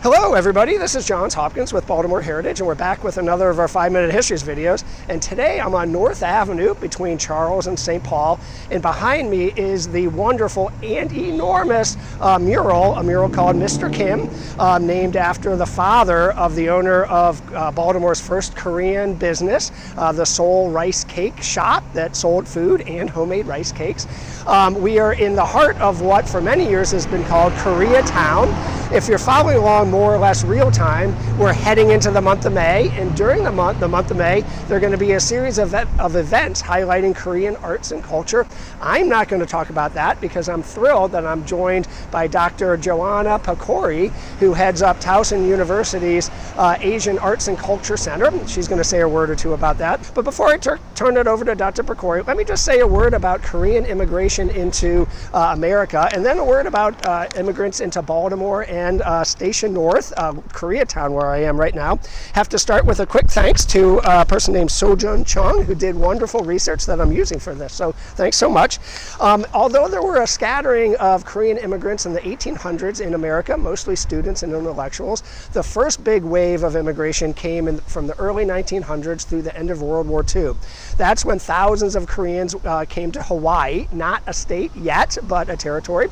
Hello everybody, this is Johns Hopkins with Baltimore Heritage, and we're back with another of our 5-Minute Histories videos. And today I'm on North Avenue between Charles and St. Paul, and behind me is the wonderful and enormous mural, a mural called Mr. Kim, named after the father of the owner of Baltimore's first Korean business, the Seoul Rice Cake Shop that sold food and homemade rice cakes. We are in the heart of what for many years has been called Koreatown. If you're following along more or less real time, we're heading into the month of May, and during the month of May, there are going to be a series of events highlighting Korean arts and culture. I'm not going to talk about that because I'm thrilled that I'm joined by Dr. Joanna Pokori, who heads up Towson University's Asian Arts and Culture Center. She's going to say a word or two about that. But before I turn it over to Dr. Pokori, let me just say a word about Korean immigration into America, and then a word about immigrants into Baltimore and Station North, Koreatown, where I am right now. Have to start with a quick thanks to a person named Sojun Chung, who did wonderful research that I'm using for this. So thanks so much. Although there were a scattering of Korean immigrants in the 1800s in America, mostly students and intellectuals, the first big wave of immigration came from the early 1900s through the end of World War II. That's when thousands of Koreans came to Hawaii, not a state yet, but a territory,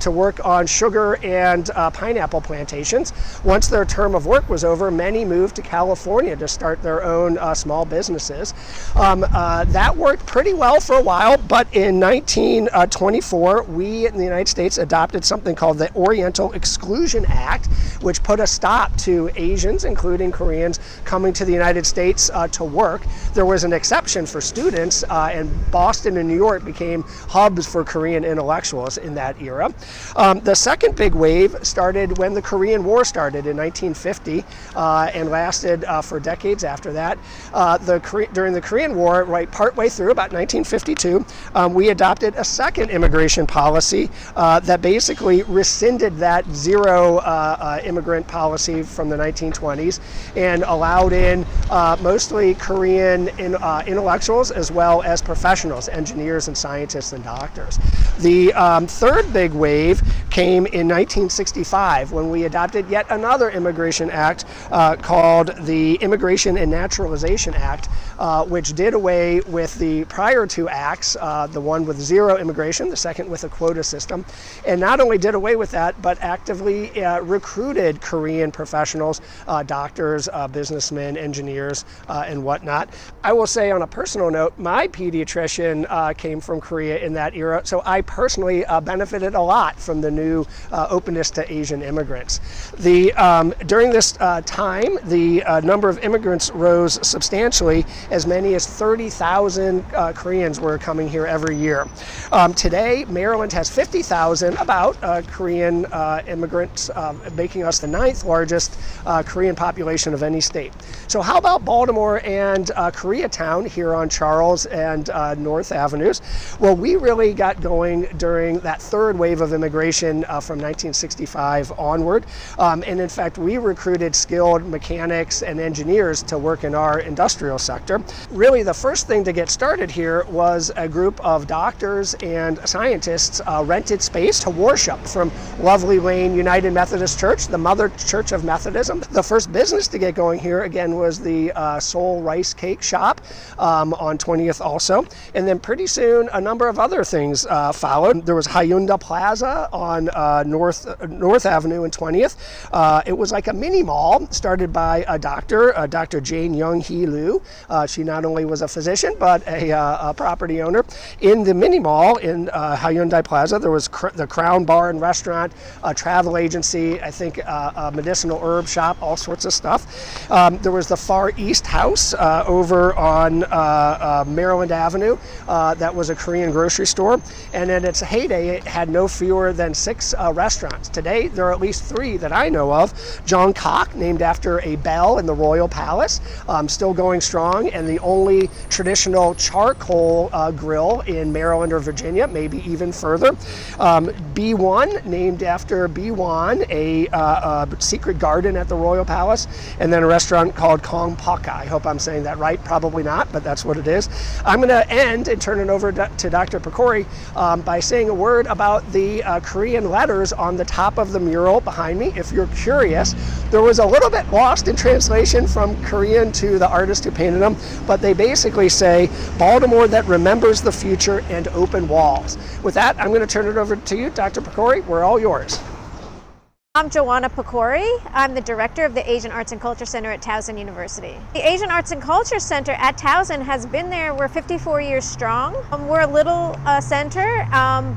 to work on sugar and pineapple plantations. Once their term of work was over, many moved to California to start their own small businesses. That worked pretty well for a while, but in 1924, we in the United States adopted something called the Oriental Exclusion Act, which put a stop to Asians, including Koreans, coming to the United States to work. There was an exception for students, and Boston and New York became hubs for Korean intellectuals in that era. The second big wave started when the Korean War started in 1950 and lasted for decades after that. During the Korean War, right partway through, about 1952, we adopted a second immigration policy that basically rescinded that zero immigrant policy from the 1920s and allowed in mostly Korean intellectuals as well as professionals, engineers and scientists and doctors. The third big wave came in 1965 when we adopted yet another immigration act called the Immigration and Naturalization Act, which did away with the prior two acts, the one with zero immigration, the second with a quota system, and not only did away with that, but actively recruited Korean professionals, doctors, businessmen, engineers, and whatnot. I will say on a personal note, my pediatrician came from Korea in that era, so I personally benefited a lot from the new openness to Asian immigrants. During this time, the number of immigrants rose substantially. As many as 30,000 Koreans were coming here every year. Today, Maryland has 50,000 Korean immigrants, making us the 9th largest Korean population of any state. So how about Baltimore and Koreatown here on Charles and North Avenues? Well, we really got going during that third wave of immigration from 1965 onward. And in fact, we recruited skilled mechanics and engineers to work in our industrial sector. Really, the first thing to get started here was a group of doctors and scientists rented space to worship from Lovely Lane United Methodist Church, the mother church of Methodism. The first business to get going here, again, was the Seoul Rice Cake Shop on 20th also. And then pretty soon, a number of other things followed. There was Hyundai Plaza on North Avenue and 20th. It was like a mini mall started by a doctor, Dr. Jane Young-hee Liu. She not only was a physician, but a property owner. In the mini mall in Hyundai Plaza, there was the Crown Bar and Restaurant, a travel agency, I think a medicinal herb shop, all sorts of stuff. There was the Far East House over on Maryland Avenue. That was a Korean grocery store. And in its heyday, it had no fewer than 6 restaurants. Today, there are at least 3 that I know of. Jongkok, named after a bell in the Royal Palace, still going strong, and the only traditional charcoal grill in Maryland or Virginia, maybe even further. B1, named after B1, a secret garden at the Royal Palace, and then a restaurant called Kong Paka. I hope I'm saying that right, probably not, but that's what it is. I'm going to end and turn it over to Dr. Pokori by saying a word about the Korean letters on the top of the mural behind me. If you're curious, there was a little bit lost in translation from Korean to the artist who painted them, but they basically say, Baltimore that remembers the future and open walls. With that, I'm going to turn it over to you, Dr. Pecori. We're all yours. I'm Joanna Pecori. I'm the director of the Asian Arts and Culture Center at Towson University. The Asian Arts and Culture Center at Towson has been there. We're 54 years strong. We're a little center,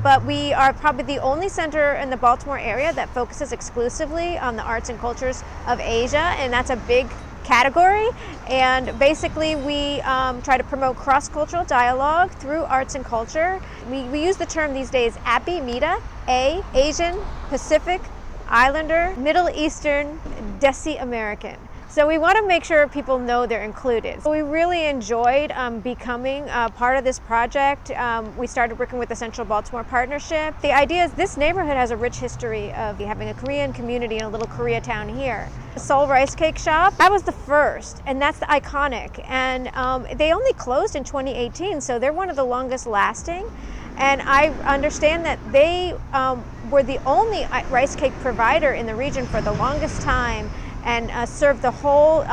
but we are probably the only center in the Baltimore area that focuses exclusively on the arts and cultures of Asia, and that's a big category. And basically we try to promote cross-cultural dialogue through arts and culture. We use the term these days API, META, A, Asian, Pacific, Islander, Middle Eastern, Desi American. So we want to make sure people know they're included. So we really enjoyed becoming part of this project. We started working with the Central Baltimore Partnership. The idea is this neighborhood has a rich history of having a Korean community in a little Koreatown here. The Seoul Rice Cake Shop, that was the first, and that's the iconic. And they only closed in 2018, so they're one of the longest lasting. And I understand that they were the only rice cake provider in the region for the longest time, and served the whole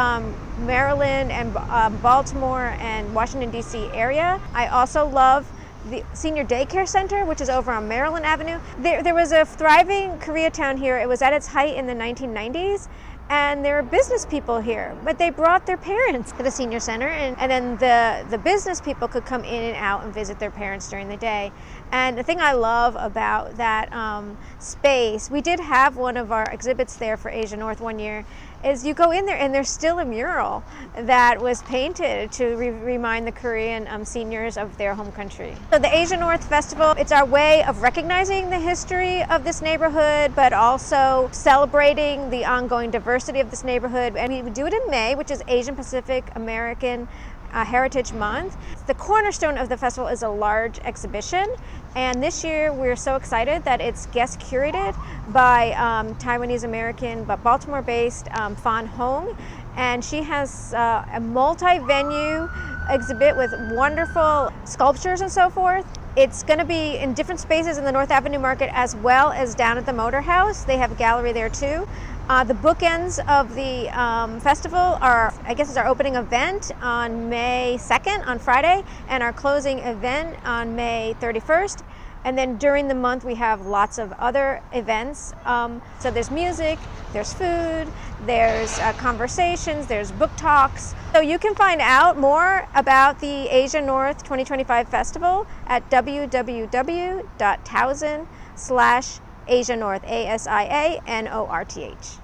Maryland and Baltimore and Washington, D.C. area. I also love the Senior Daycare Center, which is over on Maryland Avenue. There was a thriving Koreatown here. It was at its height in the 1990s. And there were business people here, but they brought their parents to the senior center, and then the business people could come in and out and visit their parents during the day. And the thing I love about that space, we did have one of our exhibits there for Asia North one year, is you go in there and there's still a mural that was painted to remind the Korean seniors of their home country. So the Asia North Festival, it's our way of recognizing the history of this neighborhood, but also celebrating the ongoing diversity of this neighborhood. And we do it in May, which is Asian Pacific American Heritage Month. The cornerstone of the festival is a large exhibition, and this year we're so excited that it's guest curated by Taiwanese American but Baltimore-based Fan Hong, and she has a multi-venue exhibit with wonderful sculptures and so forth. It's going to be in different spaces in the North Avenue Market as well as down at the Motor House. They have a gallery there too. The bookends of the festival are, I guess, it's our opening event on May 2nd, on Friday, and our closing event on May 31st. And then during the month, we have lots of other events. So there's music, there's food, there's conversations, there's book talks. So you can find out more about the Asia North 2025 Festival at www.towson/Asia North, ASIANORTH.